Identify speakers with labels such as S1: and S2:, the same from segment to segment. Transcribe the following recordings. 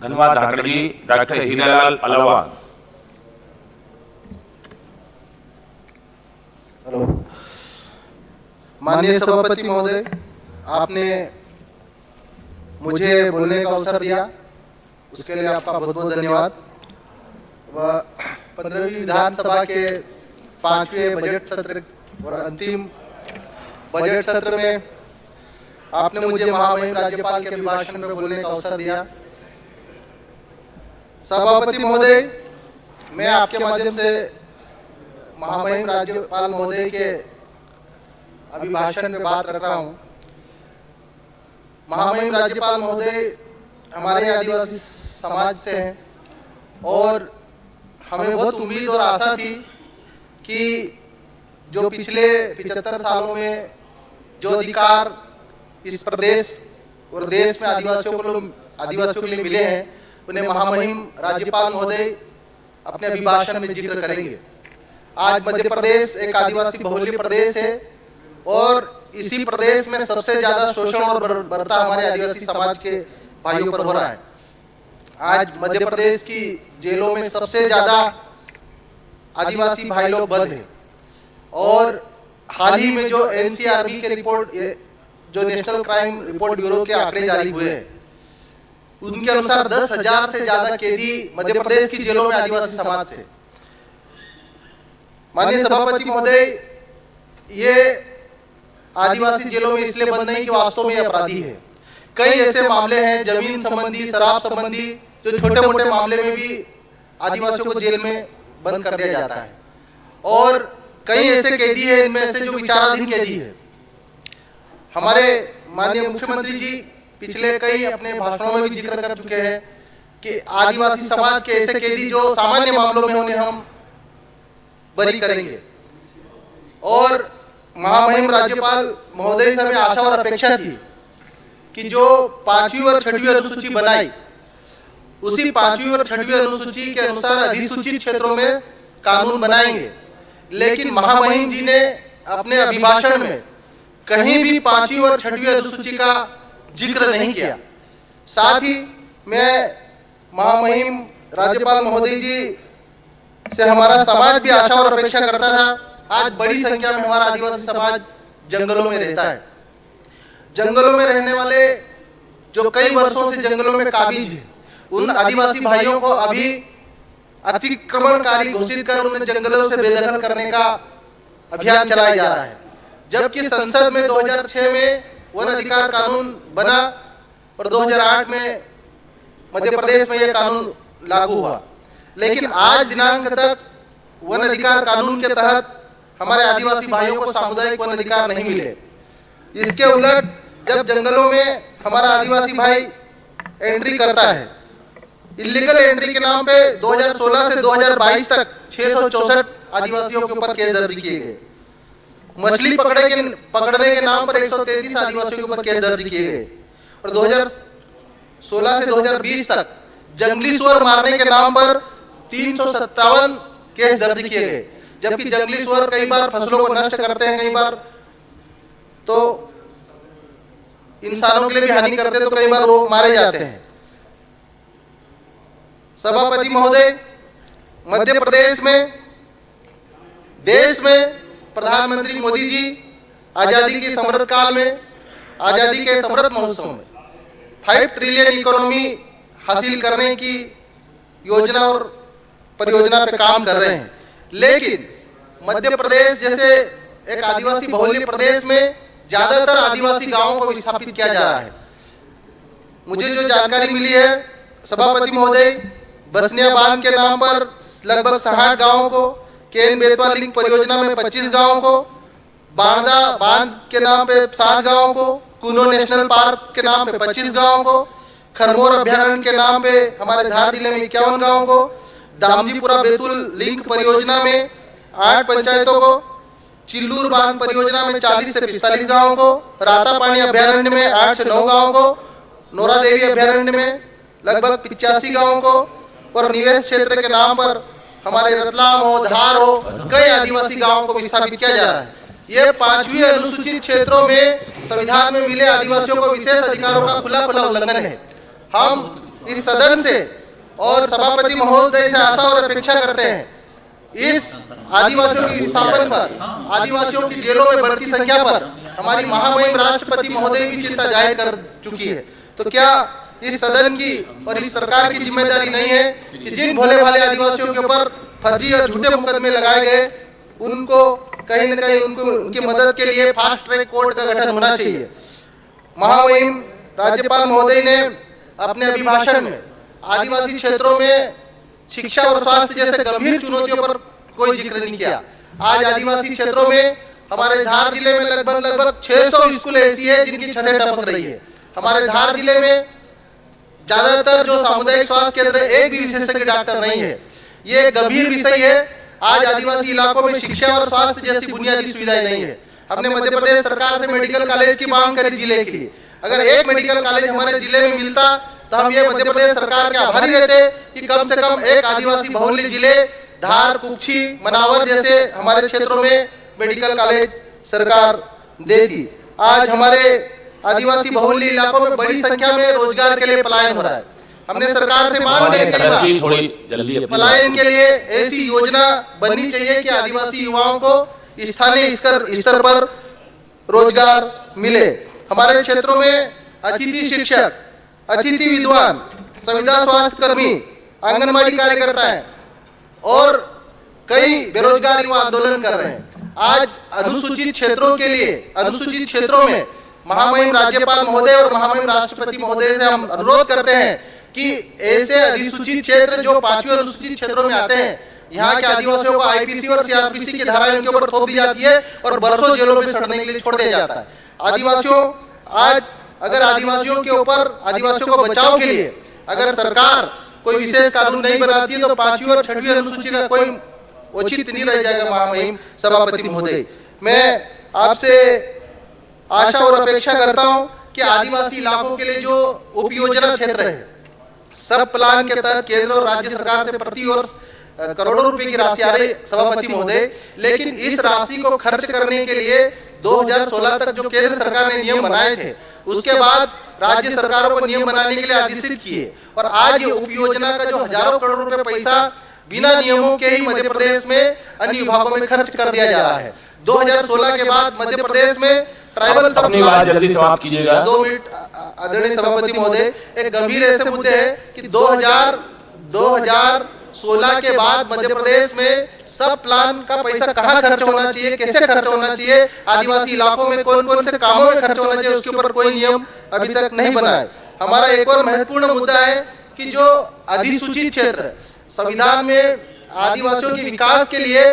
S1: धन्यवाद धाकड़ जी। डॉक्टर हीरालाल अलावा।
S2: हेलो, माननीय सभापति महोदय, आपने मुझे बोलने का अवसर दिया, उसके लिए आपका बहुत बहुत धन्यवाद। 15वीं विधानसभा के 5वें बजट सत्र और अंतिम बजट सत्र में आपने मुझे महामहिम राज्यपाल के अभिभाषण में बोलने का अवसर दिया। सभापति महोदय, मैं आपके माध्यम से महामहिम राज्यपाल महोदय के अभिभाषण में बात रख रहा हूँ। महामहिम राज्यपाल महोदय हमारे आदिवासी समाज से हैं और हमें बहुत उम्मीद और आशा थी कि जो पिछले 75 सालों में जो अधिकार इस प्रदेश और देश में आदिवासियों के लिए मिले हैं, उन्हें महामहिम राज्यपाल महोदय अपने अभिभाषण में जिक्र करेंगे। आज मध्य प्रदेश एक आदिवासी बहुल्य प्रदेश है और इसी प्रदेश में सबसे ज्यादा शोषण और बर्बरता हमारे आदिवासी समाज के भाइयों पर हो रहा है। आज मध्य प्रदेश की जेलों में सबसे ज्यादा आदिवासी भाई लोग बंद हैं और हाल ही में जो एनसीआरबी के रिपोर्ट, जो नेशनल क्राइम रिपोर्ट ब्यूरो के आंकड़े जारी हुए हैं, उनके अनुसार 10,000 से ज्यादा कैदी मध्य प्रदेश की जेलों में आदिवासी समाज से। माननीय सभापति महोदय, ये आदिवासी जेलों में इसलिए बंद नहीं कि वास्तव में अपराधी है। कई ऐसे मामले हैं जमीन संबंधी, शराब संबंधी, जो छोटे मोटे मामले में भी आदिवासियों को जेल में बंद कर दिया जाता है और कई ऐसे कैदी हैं इनमें से जो विचाराधीन कैदी है। हमारे माननीय मुख्यमंत्री जी पिछले कई अपने भाषणों में भी जिक्र कर चुके हैं कि आदिवासी समाज के ऐसे कैदी जो सामान्य मामलों में उन्हें हम बरी करेंगे। और महामहिम राज्यपाल महोदय से हमें आशा और अपेक्षा थी कि जो 5वीं और 6वीं अनुसूची बनाई, उसी 5वीं और 6वीं अनुसूची के अनुसार अधिसूचित क्षेत्रों में कानून बनाएंगे। लेकिन महामहिम जी ने अपने अभिभाषण में कहीं भी 5वीं और 6वीं अनुसूची का जिक्र नहीं किया। साथ ही मैं महामहिम राज्यपाल महोदय जी से हमारा समाज भी आशा और अपेक्षा करता था। आज बड़ी संख्या में हमारा आदिवासी समाज जंगलों में रहता है। जंगलों में रहने वाले जो कई वर्षों से जंगलों में काबिज है, उन आदिवासी भाइयों को अभी अतिक्रमणकारी घोषित कर उन्हें जंगलों से बेदखल करने का अभियान चलाया जा रहा है। जबकि संसद में 2006 में वन अधिकार कानून बना और 2008 में मध्य प्रदेश में यह कानून लागू हुआ, लेकिन आज दिनांक तक वन अधिकार कानून के तहत हमारे आदिवासी भाइयों को सामुदायिक वन अधिकार नहीं मिले। इसके उलट जब जंगलों में हमारा आदिवासी भाई एंट्री करता है, इलीगल एंट्री के नाम पे 2016 से 2022 तक 664 आदिवासियों के ऊपर केस दर्ज किए गए। मछली पकड़ने के नाम पर 133 आदिवासियों के ऊपर केस दर्ज किए गए और 2016 से 2020 तक जंगली सुअर मारने के नाम पर 357 केस दर्ज किए गए। जबकि जंगली सुअर कई बार फसलों को नष्ट करते हैं, कई बार तो इंसानों के लिए भी हानि करते हैं, तो कई बार वो मारे जाते हैं। सभापति महोदय, मध्य प्रदेश में, देश में प्रधानमंत्री मोदी जी आजादी के समृद्ध काल में, आजादी के समृद्ध महोत्सव में 5 ट्रिलियन इकोनॉमी हासिल करने की योजना और परियोजना पे काम कर रहे हैं। लेकिन मध्य प्रदेश जैसे एक आदिवासी बहुल्य प्रदेश में ज्यादातर आदिवासी गांवों को विस्थापित किया जा रहा है। मुझे जो जानकारी मिली है सभापति महोदय, बसनिया बांध के नाम पर लगभग 60 गांवों को, केन बेतवा लिंक परियोजना में 25 गांवों को, बाणदा बांध के नाम पे 7 गांवों को, कुनो नेशनल पार्क के नाम पे 25 गांवों को, खरमोर अभ्यारण्य के नाम पे हमारे धार जिले में 51 गांवों को, दामजीपुरा बैतूल लिंक परियोजना में 8 पंचायतों को, चिल्लूर बांध परियोजना में 40 से 45 गांवों को, रातापानी अभ्यारण्य में 8 से 9 गांवों को, नोरा देवी अभ्यारण्य में लगभग 85 गांवों को और निवेश क्षेत्र के नाम पर हमारे रतलाम हो, धार हो, कई आदिवासी गांवों को विस्थापित किया जा रहा है। ये 5वीं अनुसूचित क्षेत्रों में संविधान में मिले आदिवासियों को विशेष अधिकारों का खुला उल्लंघन है। हम इस सदन से और सभापति महोदय से आशा और अपेक्षा करते हैं, इस आदिवासियों के विस्थापन पर, आदिवासियों की जेलों में बढ़ती संख्या पर हमारी महामहिम राष्ट्रपति महोदय भी चिंता जाहिर कर चुकी है। तो क्या इस सदन की और इस सरकार की जिम्मेदारी नहीं है कि जिन भोले भाले आदिवासियों के ऊपर फर्जी और झूठे मुकदमे लगाए गए, उनको कहीं न कहीं उनकी मदद के लिए फास्ट ट्रैक कोर्ट का गठन होना चाहिए। महामहिम राज्यपाल महोदय ने अपने अभिभाषण में आदिवासी क्षेत्रों में शिक्षा और स्वास्थ्य जैसे गंभीर चुनौतियों पर कोई जिक्र नहीं किया। आज आदिवासी क्षेत्रों में हमारे धार जिले में लगभग 600 स्कूल ऐसी है जिनकी छतें टपक रही है। हमारे धार जिले में ज्यादातर जो सामुदायिक स्वास्थ्य केंद्र एक भी विशेषज्ञ डॉक्टर नहीं है। ये गंभीर विषय है। आज आदिवासी इलाकों में शिक्षा और स्वास्थ्य जैसी बुनियादी सुविधाएं नहीं है। हमने मध्य प्रदेश सरकार से मेडिकल कॉलेज की मांग करी जिले के लिए। अगर एक मेडिकल कॉलेज हमारे जिले में मिलता तो हम ये मध्य प्रदेश सरकार के आभारी रहते कि कम से कम एक आदिवासी बहुल्य जिले धार, कुक्षी, मनावर जैसे हमारे क्षेत्रों में मेडिकल कॉलेज सरकार देती। आज हमारे आदिवासी बहुल्य इलाकों में बड़ी संख्या में रोजगार के लिए पलायन हो रहा है। हमने सरकार से मांग करी पलायन के लिए ऐसी योजना बननी चाहिए कि आदिवासी युवाओं को स्थानीय स्तर पर रोजगार मिले। हमारे क्षेत्रों में अतिथि शिक्षक, अतिथि विद्वान, संविदा स्वास्थ्य कर्मी, आंगनबाड़ी कार्यकर्ता हैं और कई बेरोजगार युवा आंदोलन कर रहे हैं। आज अनुसूचित क्षेत्रों के लिए, अनुसूचित क्षेत्रों में महामहिम राज्यपाल महोदय और महामहिम राष्ट्रपति महोदय से हम अनुरोध करते हैं कि ऐसे अधिसूचित क्षेत्र जो 5वीं अनुसूचित क्षेत्रों में आते हैं, यहाँ के आदिवासियों को आईपीसी और सीआरपीसी की धाराएं उनके ऊपर थोप दी जाती है और बरसों जेलों में सड़ने के लिए छोड़ दिया जाता है। आदिवासियों, आज अगर आदिवासियों के ऊपर, आदिवासियों को बचाव के लिए अगर सरकार कोई विशेष कानून नहीं बनाती है तो 5वीं और 6वीं अनुसूची का कोई औचित्य नहीं रह जाएगा। महामहिम सभापति महोदय, मैं आपसे आशा और अपेक्षा करता हूं कि आदिवासी इलाकों के लिए जो उप योजना क्षेत्र है, सब प्लान के तहत केंद्र और राज्य सरकार से प्रति वर्ष करोड़ों रुपए की राशि आ रही सभापति महोदय, लेकिन इस राशि को खर्च करने के लिए 2016 तक जो केंद्र सरकार ने नियम बनाए थे, उसके बाद राज्य सरकारों को नियम बनाने के लिए आदेशित किए और आज ये उप योजना का जो हजारों करोड़ रुपए पैसा बिना नियमों के ही मध्य प्रदेश में अन्य विभागों में खर्च कर दिया जा रहा है। 2016 के बाद मध्य प्रदेश में ट्राइबल
S1: अपनी बात जल्दी समाप्त कीजिएगा।
S2: 2 मिनट आदरणीय सभापति महोदय, एक गंभीर ऐसे मुद्दे हैं कि 2016 के बाद मध्य प्रदेश में सब प्लान का पैसा कहाँ खर्च होना चाहिए, कैसे खर्च होना चाहिए, आदिवासी इलाकों में कौन कौन से कामों में खर्च होना चाहिए, उसके ऊपर कोई नियम अभी तक नहीं बना है। हमारा एक और महत्वपूर्ण मुद्दा है कि जो अधिसूचित क्षेत्र, संविधान में आदिवासियों के विकास के लिए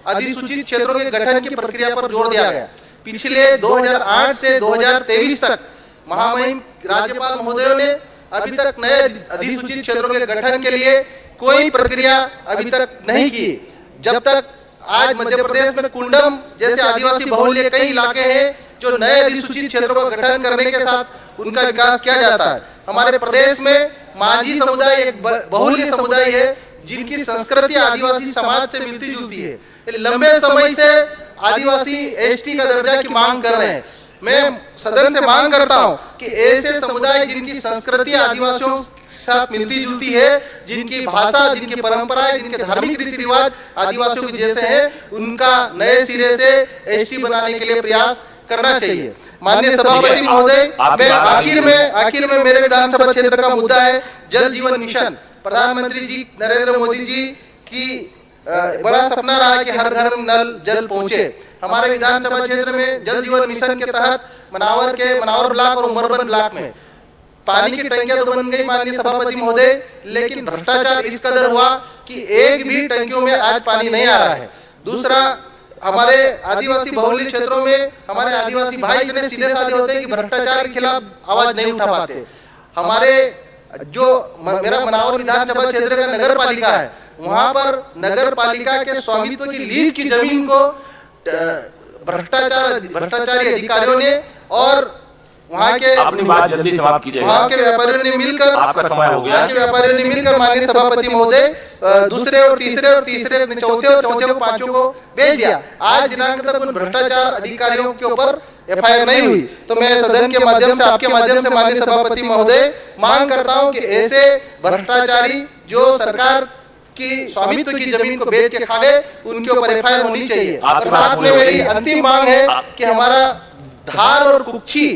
S2: अधिसूचित क्षेत्रों के गठन की प्रक्रिया पर जोर दिया गया। पिछले 2008 से 2023 तक महामहिम राज्यपाल महोदयों ने अभी तक नए अधिसूचित क्षेत्रों के गठन के लिए कोई प्रक्रिया अभी तक नहीं की। जब तक आज मध्य प्रदेश में कुंडम जैसे आदिवासी बहुल्य कई इलाके हैं जो नए अधिसूचित क्षेत्रों का गठन करने के साथ उनका विकास किया जाता है। हमारे प्रदेश में माझी समुदाय एक बहुल्य समुदाय है जिनकी संस्कृति आदिवासी समाज से मिलती जुलती है। लंबे समय से आदिवासी एसटी का दर्जा की मांग कर रहे हैं। मैं सदन से मांग करता हूं कि ऐसे समुदाय जिनकी संस्कृति आदिवासियों के साथ मिलती जुलती है, जिनकी भाषा, जिनकी परंपराएं, जिनके धार्मिक रीति रिवाज आदिवासियों के जैसे हैं, उनका नए सिरे से एसटी बनाने के लिए प्रयास करना चाहिए। माननीय सभापति महोदय, मैं आखिर में मेरे विधानसभा क्षेत्र का मुद्दा है जल जीवन मिशन। प्रधानमंत्री जी नरेंद्र मोदी जी की बड़ा सपना रहा है कि हर घर में नल जल पहुंचे। हमारे विधानसभा क्षेत्र में जल जीवन मिशन के तहत मनावर ब्लॉक और उमरबन ब्लॉक में पानी की टंकियां तो बन गई माननीय सभापति महोदय, लेकिन भ्रष्टाचार इस कदर हुआ कि एक भी टंकियों में आज पानी नहीं आ रहा है। दूसरा, हमारे आदिवासी बहुल्य क्षेत्रों में हमारे आदिवासी भाई इतने सीधे साधे होते हैं कि भ्रष्टाचार के खिलाफ आवाज नहीं उठा पाते। हमारे जो मेरा मनावर विधानसभा क्षेत्र का नगर पालिका है, वहां पर नगर पालिका के स्वामित्व की लीज की जमीन को भ्रष्टाचारी अधिकारियों ने और वहां के
S1: अपनी बात जल्दी समाप्त कीजिएगा।
S2: वहां के व्यापारियों ने मिलकर,
S1: आपका समय हो गया।
S2: वहां के व्यापारियों ने मिलकर माननीय सभापति महोदय दूसरे और तीसरे ने चौथे को पांचों को भेज दिया। आज दिनांक तक उन भ्रष्टाचार अधिकारियों के ऊपर एफआईआर नहीं हुई। तो मैं सदन के माध्यम से, आपके माध्यम से माननीय सभापति महोदय मांग करता हूं कि ऐसे भ्रष्टाचारी जो सरकार की स्वामित्व की जमीन को बेच के खा गए, उनके ऊपर एफआईआर होनी चाहिए। और साथ में मेरी अंतिम मांग है कि हमारा धार और कुक्षी,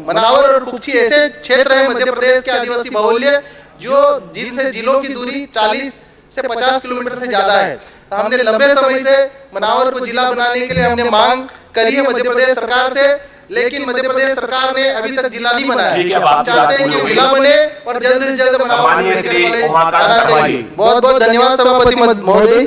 S2: मनावर और कुक्षी ऐसे क्षेत्र है मध्य प्रदेश के आदिवासी बहुल्य जो जिनसे जिलों की दूरी 40 से 50 किलोमीटर से ज्यादा है। तो हमने लंबे समय से मनावर को जिला बनाने के लिए हमने मांग करी है मध्य प्रदेश सरकार से, लेकिन मध्य प्रदेश सरकार ने अभी तक जिला नहीं बनाया। हम चाहते हैं कि जिला बने और जल्द से जल्द मनावर। बहुत बहुत धन्यवाद सभापति महोदय।